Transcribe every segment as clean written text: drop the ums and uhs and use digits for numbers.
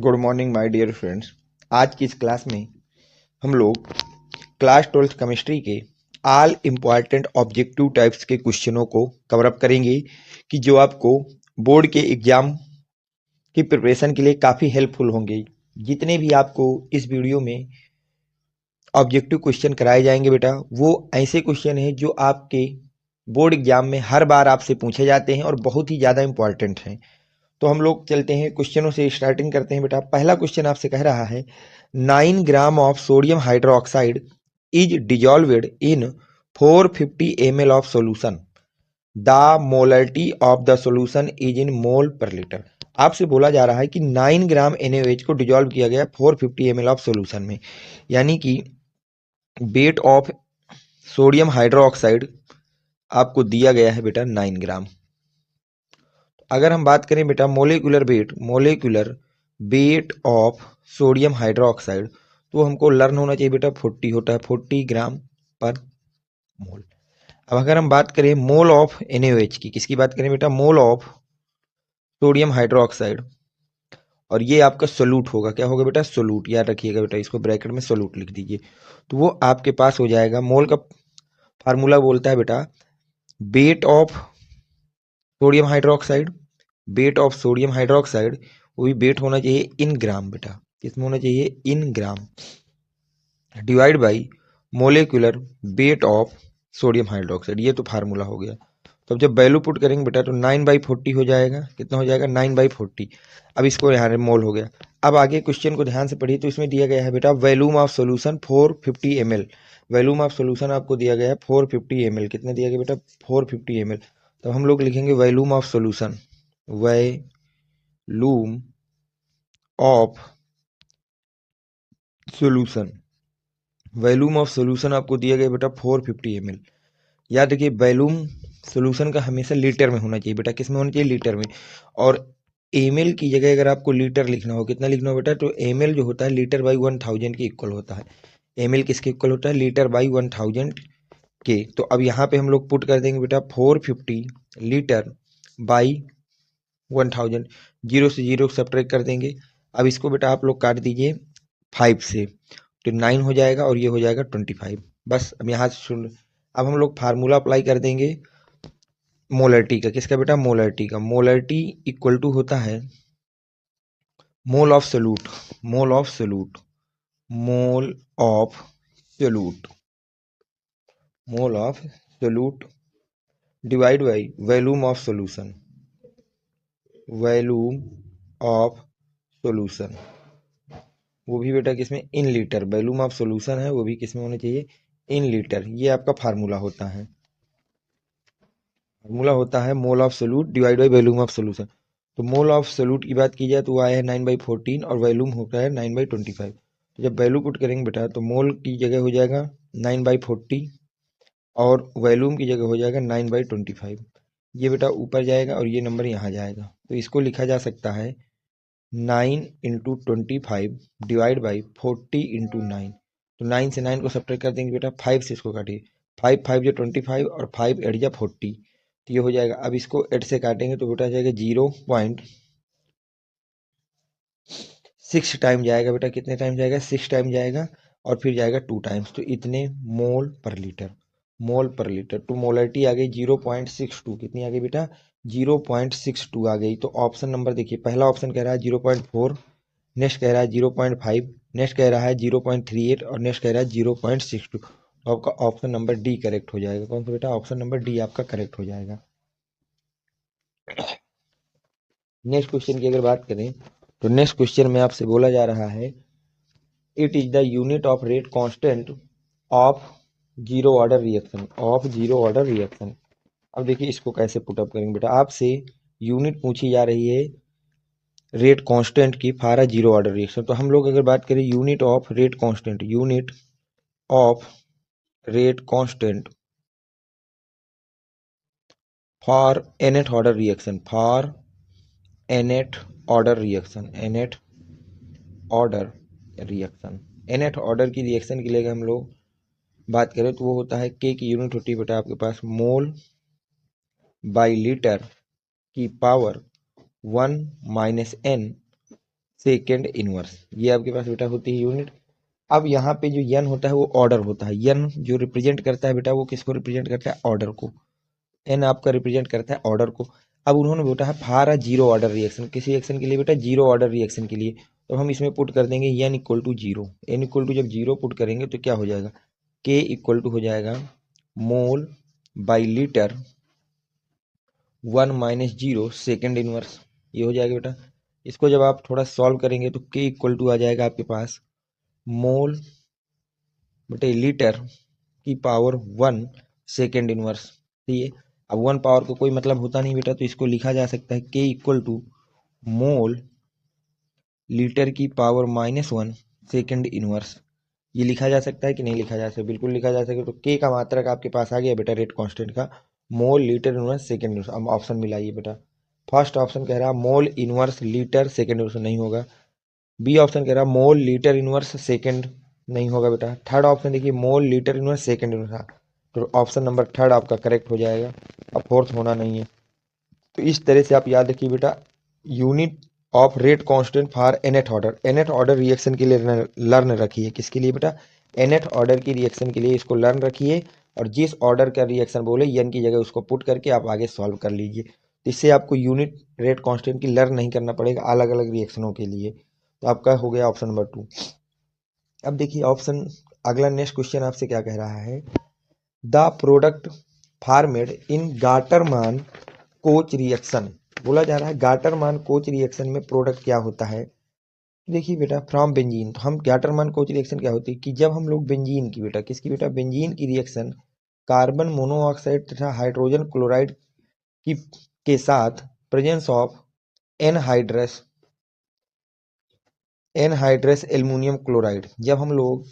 Good morning my dear friends. आज की इस क्लास में हम लोग क्लास 12th केमिस्ट्री के ऑल इम्पॉर्टेंट ऑब्जेक्टिव टाइप्स के क्वेश्चनों को कवर अप करेंगे कि जो आपको बोर्ड के एग्जाम की प्रिपरेशन के लिए काफ़ी हेल्पफुल होंगे। जितने भी आपको इस वीडियो में ऑब्जेक्टिव क्वेश्चन कराए जाएंगे बेटा, वो ऐसे क्वेश्चन हैं जो आपके बोर्ड एग्जाम में हर बार आपसे पूछे जाते हैं और बहुत ही ज़्यादा इंपॉर्टेंट हैं। तो हम लोग चलते हैं क्वेश्चनों से, स्टार्टिंग करते हैं बेटा। पहला क्वेश्चन आपसे कह रहा है 9 gram of sodium hydroxide is dissolved in 450 ml of solution. The molarity of the solution is in mole per litre. आपसे बोला जा रहा है कि 9 ग्राम NaOH को डिजॉल्व किया गया 450 ml ऑफ सॉल्यूशन में, यानी कि वेट ऑफ सोडियम हाइड्रोक्साइड आपको दिया गया है बेटा 9 ग्राम। अगर हम बात करें बेटा molecular weight of sodium hydroxide, तो हमको लर्न होना चाहिए बेटा 40 होता है, 40 ग्राम पर मोल। अब अगर हम बात करें मोल ऑफ NaOH की, किसकी बात करें बेटा? मोल ऑफ सोडियम हाइड्रोक्साइड, और ये आपका सोलूट होगा। क्या होगा बेटा? सोलूट। याद रखिएगा बेटा, इसको ब्रैकेट में सोलूट लिख दीजिए, तो वो आपके पास हो जाएगा। मोल का फार्मूला बोलता है बेटा wait of sodium hydroxide, wait of sodium hydroxide, वो भी वेट होना चाहिए इन ग्राम बेटा। किसमें होना चाहिए? In gram, divide by molecular weight of sodium hydroxide. ये तो फार्मूला हो गया। तो अब जब वैल्यू पुट करेंगे बेटा तो 9/40 हो जाएगा। कितना हो जाएगा? 9/40। अब इसको यहाँ मोल हो गया। अब आगे क्वेश्चन को ध्यान से पढ़िए, तो इसमें दिया गया है बेटा volume of solution 450 ml। Volume of solution आपको दिया गया है 450 ml। कितना दिया गया बेटा? 450 ml। तो हम लोग लिखेंगे volume of solution, volume of solution, volume of solution आपको दिया गया बेटा 450 ml। याद रखिए वॉल्यूम सोल्यूशन का हमेशा लीटर में होना चाहिए बेटा। किस में होना चाहिए? लीटर में। और ml की जगह अगर आपको लीटर लिखना हो, कितना लिखना हो बेटा? तो ml जो होता है लीटर बाई 1000 के इक्वल होता है। ml किसके इक्वल होता है? लीटर बाई 1000 के। तो अब यहाँ पे हम लोग पुट कर देंगे बेटा 450 लीटर बाई 1000, जीरो से जीरो सब्ट्रैक्ट कर देंगे। अब इसको बेटा आप लोग काट दीजिए 5 से, तो 9 हो जाएगा और ये हो जाएगा 25। बस अब यहाँ से सुन, अब हम लोग फार्मूला अप्लाई कर देंगे मोलरिटी का। किसका बेटा? मोलरिटी का। मोलरिटी इक्वल टू होता है mole of solute, mole of solute, mole of solute, mole of solute divide by volume of solution, volume of solution. वो भी बेटा किसमें? In litre. Volume of solution है वो भी किसमें होना चाहिए? In litre. ये आपका फार्मूला होता है, फार्मूला होता है mole of solute divide by volume of solution. तो मोल ऑफ सोल्यूट की बात की जाए तो वो आया है 9/14 और वॉल्यूम होता है 9/25। तो जब वैल्यू पुट करेंगे बेटा तो मोल की जगह हो जाएगा 9/40 और वॉल्यूम की जगह हो जाएगा 9/25। ये बेटा ऊपर जाएगा और ये नंबर यहाँ जाएगा, तो इसको लिखा जा सकता है 9 × 25 डिवाइड बाई 40 × 9। तो 9 से 9 को सब्ट्रैक्ट कर देंगे बेटा, 5 से इसको काटिए, 5 5 जो 25 और 5 8 जा 40, तो ये हो जाएगा। अब इसको 8 से काटेंगे तो बेटा जाएगा 0.6 टाइम जाएगा बेटा। कितने टाइम जाएगा? 6 टाइम जाएगा और फिर जाएगा 2 टाइम्स, तो इतने मोल पर लीटर, मोल पर लीटर। तो मोलरिटी आ गई 0.62। कितनी आ गई बेटा? 0.62 आ गई। तो ऑप्शन नंबर देखिए, पहला ऑप्शन कह रहा है 0.4, नेक्स्ट कह रहा है 0.5, नेक्स्ट कह रहा है 0.38 और नेक्स्ट कह रहा है 0.62। तो आपका ऑप्शन नंबर डी करेक्ट हो जाएगा। कौन सा बेटा? ऑप्शन नंबर डी आपका करेक्ट हो जाएगा। नेक्स्ट क्वेश्चन की अगर बात करें तो नेक्स्ट क्वेश्चन में आपसे बोला जा रहा है it is the unit of rate constant of zero order reaction, of zero order reaction. अब देखिए इसको कैसे पुटअप करेंगे बेटा। आपसे यूनिट पूछी जा रही है रेट कांस्टेंट की for a zero order reaction. तो हम लोग अगर बात करें unit of rate constant, unit of rate constant for nth order reaction, for nth order reaction, nth order reaction, nth order की रिएक्शन के लिए अगर हम लोग बात करें तो वो होता है के की यूनिट होती है बेटा आपके पास मोल बाई लीटर की पावर 1 - n सेकेंड इनवर्स, ये आपके पास बेटा होती है यूनिट। अब यहाँ पे जो यन होता है वो ऑर्डर होता है, यन जो रिप्रेजेंट करता है बेटा वो किसको रिप्रेजेंट करता है, ऑर्डर को। एन आपका रिप्रेजेंट करता है ऑर्डर को। अब उन्होंने बोला है for a zero order reaction, किसी रिएक्शन के लिए बेटा जीरो ऑर्डर रिएक्शन के लिए, तो हम इसमें पुट कर देंगे n equal to zero. N equal to जब जीरो पुट करेंगे तो क्या हो जाएगा, के इक्वल टू हो जाएगा mole by litre 1 minus zero second inverse, ये हो जाएगा बेटा। इसको जब आप थोड़ा सॉल्व करेंगे तो के इक्वल टू आ जाएगा आपके पास मोल बटे लीटर की पावर 1 सेकेंड इनवर्स। ठीक है, अब 1 पावर को कोई मतलब होता नहीं बेटा, तो इसको लिखा जा सकता है के इक्वल टू मोल लीटर की पावर -1 सेकेंड इनवर्स। ये लिखा जा सकता है कि नहीं लिखा जा सकता, बिल्कुल लिखा जा सकता है। तो के का मात्रक आपके पास आ गया बेटा रेट कांस्टेंट का, mole litre inverse second inverse. अब ऑप्शन मिलाइए बेटा, फर्स्ट ऑप्शन कह रहा mole inverse litre second inverse, नहीं होगा। बी ऑप्शन कह रहा मोल लीटर इनवर्स सेकेंड, नहीं होगा बेटा। थर्ड ऑप्शन देखिए mole litre inverse second inverse, हाँ, तो ऑप्शन नंबर थर्ड आपका करेक्ट हो जाएगा। अब फोर्थ होना नहीं है। तो इस तरह से आप याद रखिए बेटा, unit of rate constant for nth order, nth order reaction के लिए लर्न रखिए। किसके लिए बेटा, nth ऑर्डर की रिएक्शन के लिए इसको लर्न रखिए, और जिस ऑर्डर का रिएक्शन बोले n की जगह उसको पुट करके आप आगे सॉल्व कर लीजिए। तो इससे आपको यूनिट रेट कांस्टेंट की लर्न नहीं करना पड़ेगा अलग अलग रिएक्शनों के लिए। तो आपका हो गया ऑप्शन नंबर 2। अब देखिए ऑप्शन अगला नेक्स्ट क्वेश्चन आपसे क्या कह रहा है, the product formed in Gattermann coach reaction, बोला जा रहा है गाटरमान कोच रिएक्शन में प्रोडक्ट क्या होता है। देखिए बेटा फ्रॉम बेंजीन, तो हम गाटरमान कोच रिएक्शन क्या होती है कि जब हम लोग बेंजीन की बेटा, किसकी बेटा, बेंजीन की रिएक्शन कार्बन मोनोऑक्साइड तथा हाइड्रोजन क्लोराइड की के साथ presence of anhydrous anhydrous aluminium chloride, जब हम लोग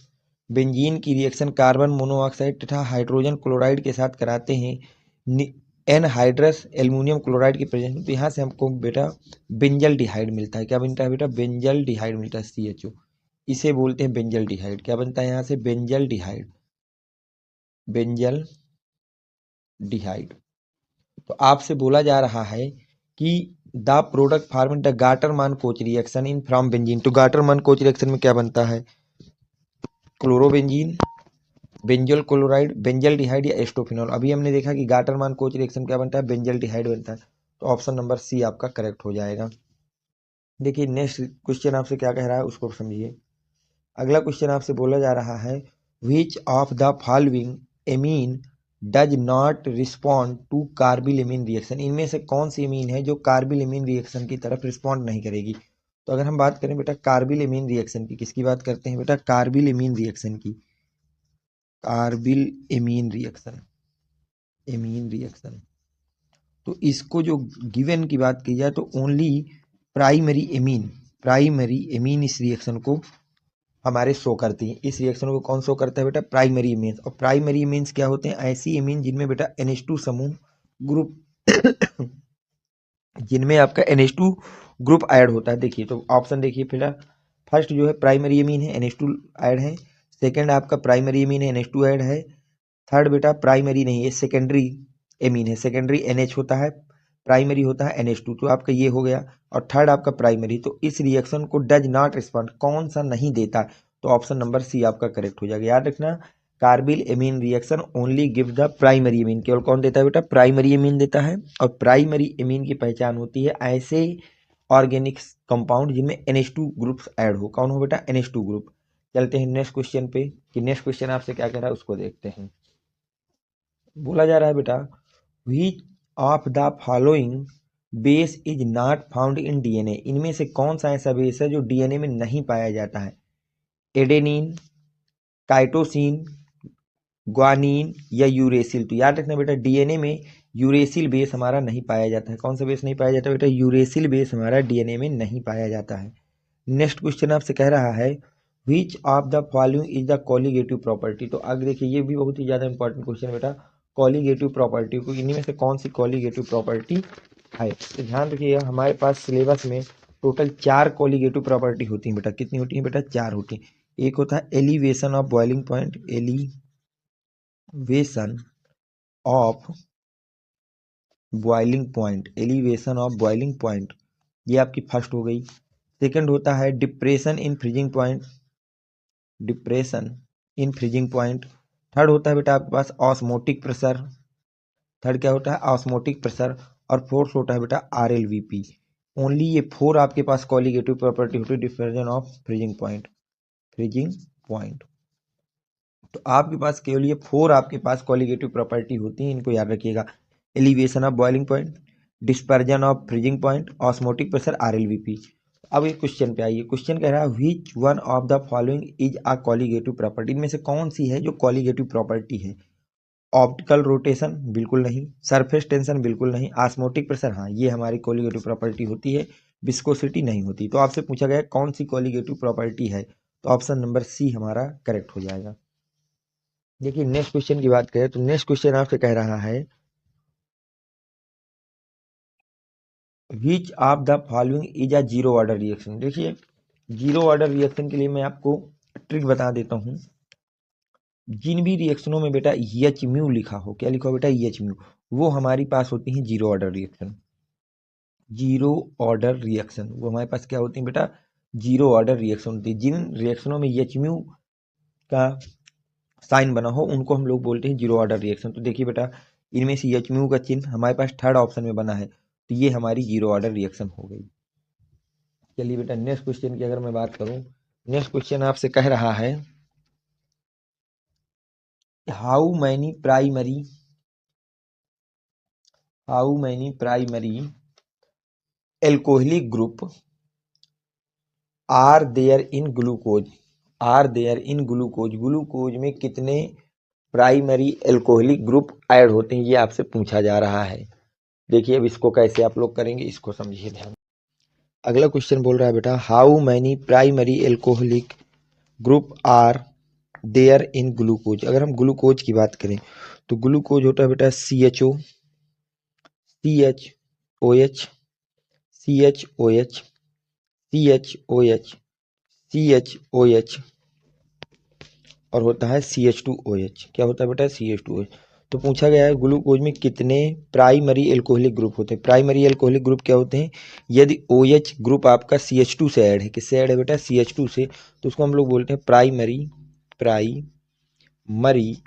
बेंजीन की रिएक्शन कार्बन मोनोऑक्साइड तथा हाइड्रोजन क्लोराइड के साथ कराते हैं एनहाइड्रस एल्युमिनियम क्लोराइड की प्रेजेंस में, तो यहाँ से हमको बेटा बेंजल डिहाइड मिलता है। क्या बनता है बेटा, बेंजल डिहाइड मिलता है, CHO, इसे बोलते हैं बेंजल डिहाइड। क्या बनता है यहाँ से, बेंजल डिहाइड, बेंजल डिहाइड। तो आपसे बोला जा रहा है कि the product form the Gattermann coach reaction in from benzene, तो गाटरमान कोच रिएक्शन में क्या बनता है, क्लोरोबेंजीन, बेंजल क्लोराइड, बेंजल डिहाइड या एस्टोफिनॉल। अभी हमने देखा कि गाटरमान कोच रिएक्शन क्या बनता है, बेंजल डिहाइड बनता है। तो ऑप्शन नंबर सी आपका करेक्ट हो जाएगा। देखिए नेक्स्ट क्वेश्चन आपसे क्या कह रहा है उसको समझिए। अगला क्वेश्चन आपसे बोला जा रहा है which of the following amine does not respond to carbylamine reaction, इनमें से कौन सी एमीन है जो कार्बिल एमीन रिएक्शन की तरफ रिस्पॉन्ड नहीं करेगी। तो अगर हम बात करें बेटा कार्बिल एमीन रिएक्शन की, किसकी बात करते हैं बेटा, कार्बिल एमीन रिएक्शन की, carbyl amine reaction, amine reaction, तो इसको जो गिवन की बात की जाए तो only primary amine, primary amine इस रिएक्शन को हमारे शो करती हैं। इस रिएक्शन को कौन शो करता है बेटा, प्राइमरी एमीन्स। और प्राइमरी एमीन्स क्या होते हैं, ऐसी एमीन जिनमें बेटा NH2 समूह ग्रुप जिनमें आपका NH2 ग्रुप ऐड होता है। देखिए तो ऑप्शन देखिए फिलहाल, फर्स्ट जो है प्राइमरी एमीन है NH2 ऐड है, सेकंड आपका प्राइमरी एमीन है NH2 ऐड है, थर्ड बेटा प्राइमरी नहीं है सेकेंडरी एमीन है, सेकेंडरी NH होता है, प्राइमरी होता है NH2, तो आपका ये हो गया। और थर्ड आपका प्राइमरी, तो इस रिएक्शन को डज नॉट रिस्पॉन्ड, कौन सा नहीं देता, तो ऑप्शन नंबर सी आपका करेक्ट हो जाएगा। याद रखना carbyl amine reaction only give the primary amine, केवल कौन देता है बेटा, प्राइमरी एमीन देता है। और प्राइमरी एमीन की पहचान होती है ऐसे ऑर्गेनिक कंपाउंड जिनमें NH2 ग्रुप्स ऐड हो, कौन हो बेटा, NH2 ग्रुप। चलते हैं नेक्स्ट क्वेश्चन पे कि नेक्स्ट क्वेश्चन आपसे क्या कह रहा है उसको देखते हैं। बोला जा रहा है बेटा विच of the following base is not found in DNA, इनमें से कौन सा ऐसा बेस है जो DNA में नहीं पाया जाता है, एडेनिन, काइटोसिन, ग्वानिन या यूरेसिल। तो याद रखना बेटा DNA में यूरेसिल बेस हमारा नहीं पाया जाता है। कौन सा बेस नहीं पाया जाता बेटा, यूरेसिल बेस हमारा DNA में नहीं पाया जाता है। नेक्स्ट क्वेश्चन आपसे कह रहा है which of the following is the colligative property, तो अब देखिए ये भी बहुत ही ज़्यादा इंपॉर्टेंट क्वेश्चन बेटा, कॉलिगेटिव प्रॉपर्टी को, इनमें से कौन सी कॉलिगेटिव प्रॉपर्टी है। तो ध्यान रखिएगा हमारे पास सिलेबस में टोटल 4 कॉलिगेटिव प्रॉपर्टी होती हैं बेटा, कितनी होती हैं बेटा, 4 होती हैं। एक होता है elevation of boiling point, elevation of boiling point, elevation of boiling point, ये आपकी फर्स्ट हो गई। सेकंड होता है depression in freezing point, depression in freezing point. Third होता है बेटा आपके पास ऑस्मोटिक प्रेशर, थर्ड क्या होता है ऑस्मोटिक प्रेशर। और फोर्थ होता है बेटा आरएलवीपी। ओनली ये फोर आपके पास कॉलिगेटिव प्रॉपर्टी होती है difference of freezing point, freezing point. तो आपके पास केवल ये फोर आपके पास कॉलिगेटिव प्रॉपर्टी होती हैं, इनको याद रखिएगा। Elevation of boiling point, dispersion of freezing point, osmotic pressure, RLVP. अब ये क्वेश्चन पे आइए। क्वेश्चन कह रहा है which one of the following is a colligative property, इनमें से कौन सी है जो कॉलिगेटिव प्रॉपर्टी है। ऑप्टिकल रोटेशन बिल्कुल नहीं, सरफेस टेंशन बिल्कुल नहीं, ऑस्मोटिक प्रेशर हाँ ये हमारी कॉलिगेटिव प्रॉपर्टी होती है, विस्कोसिटी नहीं होती। तो आपसे पूछा गया कौन सी कॉलिगेटिव प्रॉपर्टी है, तो ऑप्शन नंबर सी हमारा करेक्ट हो जाएगा। देखिए नेक्स्ट क्वेश्चन की बात करें तो नेक्स्ट क्वेश्चन आपसे कह रहा है which of the following is a zero order reaction. देखिए जीरो ऑर्डर रिएक्शन के लिए मैं आपको ट्रिक बता देता हूँ। जिन भी रिएक्शनों में बेटा एच म्यू लिखा हो, क्या लिखा हो बेटा एच म्यू, वो हमारी पास होती है zero order reaction. Zero order reaction वो हमारे पास क्या होती है बेटा, जीरो ऑर्डर रिएक्शन होती है। जिन रिएक्शनों में एच म्यू का साइन बना हो उनको हम लोग बोलते हैं जीरो ऑर्डर रिएक्शन। तो देखिए बेटा इनमें से एच म्यू का चिन्ह हमारे पास थर्ड ऑप्शन में बना है, तो ये हमारी जीरो ऑर्डर रिएक्शन हो गई। चलिए बेटा नेक्स्ट क्वेश्चन की अगर मैं बात करूं, नेक्स्ट क्वेश्चन आपसे कह रहा है how many primary alcoholic group are there in glucose, glucose में कितने प्राइमरी एल्कोहलिक ग्रुप ऐड होते हैं, ये आपसे पूछा जा रहा है। देखिए अब इसको कैसे आप लोग करेंगे इसको समझिए ध्यान। अगला क्वेश्चन बोल रहा है बेटा how many primary alcoholic group are there in glucose. अगर हम ग्लूकोज की बात करें तो ग्लूकोज होता है बेटा CHO, CHOH, CHOH, CHOH, CHOH और होता है CH2OH। क्या होता है बेटा CH2OH। तो पूछा गया है ग्लूकोज में कितने प्राइमरी एल्कोहलिक ग्रुप होते हैं। प्राइमरी एल्कोहलिक ग्रुप क्या होते हैं, यदि OH ग्रुप आपका CH2 से ऐड है, किससे ऐड है बेटा CH2 से, तो उसको हम लोग बोलते हैं primary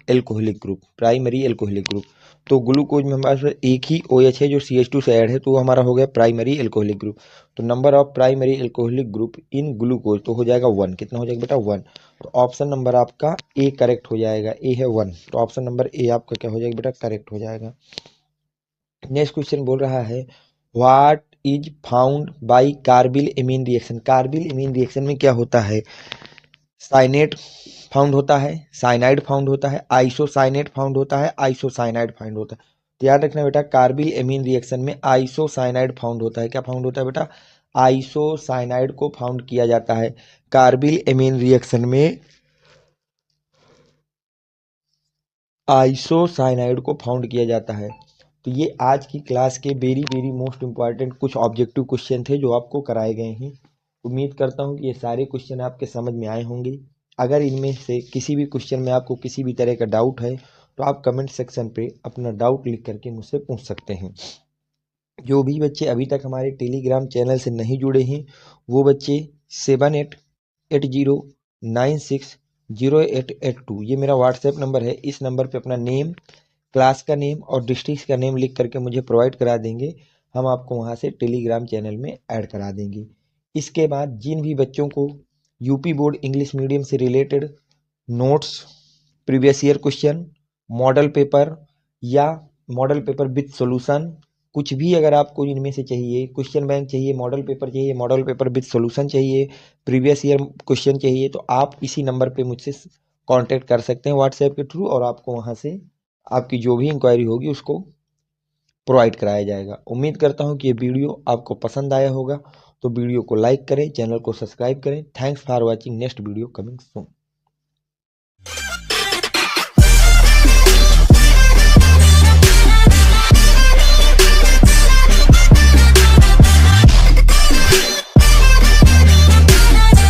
alcoholic group, primary alcoholic group. तो ग्लूकोज में हमारे पास एक ही OH है जो CH2 से ऐड है, तो वो हमारा हो गया प्राइमरी एल्कोहलिक ग्रुप। तो number of primary alcoholic group in glucose तो हो जाएगा 1। कितना हो जाएगा बेटा 1। तो ऑप्शन नंबर आपका ए करेक्ट हो जाएगा, ए है 1, तो ऑप्शन नंबर ए आपका क्या हो जाएगा बेटा करेक्ट हो जाएगा। नेक्स्ट क्वेश्चन बोल रहा है what is found by carbyl amine reaction. Carbyl amine reaction में क्या होता है, साइनेट फाउंड होता है, साइनाइड फाउंड होता है, आइसोसाइनेट फाउंड होता है, आइसोसाइनाइड फाउंड होता है। तो याद रखना बेटा कार्बिल एमीन रिएक्शन में आइसोसाइनाइड फाउंड होता है। क्या फाउंड होता है बेटा, आइसोसाइनाइड को फाउंड किया जाता है कार्बिल एमीन रिएक्शन में, आइसोसाइनाइड को फाउंड किया जाता है। तो ये आज की क्लास के वेरी वेरी मोस्ट इंपॉर्टेंट कुछ ऑब्जेक्टिव क्वेश्चन थे जो आपको कराए गए हैं। उम्मीद करता हूँ कि ये सारे क्वेश्चन आपके समझ में आए होंगे। अगर इनमें से किसी भी क्वेश्चन में आपको किसी भी तरह का डाउट है तो आप कमेंट सेक्शन पे अपना डाउट लिख करके मुझसे पूछ सकते हैं। जो भी बच्चे अभी तक हमारे टेलीग्राम चैनल से नहीं जुड़े हैं वो बच्चे 7880960882 ये मेरा व्हाट्सएप नंबर है, इस नंबर पे अपना नेम, क्लास का नेम और डिस्ट्रिक्ट का नेम लिख करके मुझे प्रोवाइड करा देंगे। हम आपको वहाँ से टेलीग्राम चैनल में ऐड करा देंगे। इसके बाद जिन भी बच्चों को यूपी बोर्ड इंग्लिश मीडियम से related notes, previous year question, model paper या मॉडल पेपर विथ सॉल्यूशन, कुछ भी अगर आपको इनमें से चाहिए, क्वेश्चन बैंक चाहिए, मॉडल पेपर चाहिए, मॉडल पेपर विथ सॉल्यूशन चाहिए, प्रीवियस ईयर क्वेश्चन चाहिए, तो आप इसी नंबर पे मुझसे कांटेक्ट कर सकते हैं व्हाट्सएप के थ्रू और आपको वहाँ से आपकी जो भी इंक्वायरी होगी उसको प्रोवाइड कराया जाएगा। उम्मीद करता हूँ कि ये वीडियो आपको पसंद आया होगा, तो वीडियो को लाइक करें, चैनल को सब्सक्राइब करें। Thanks for watching, next video coming soon.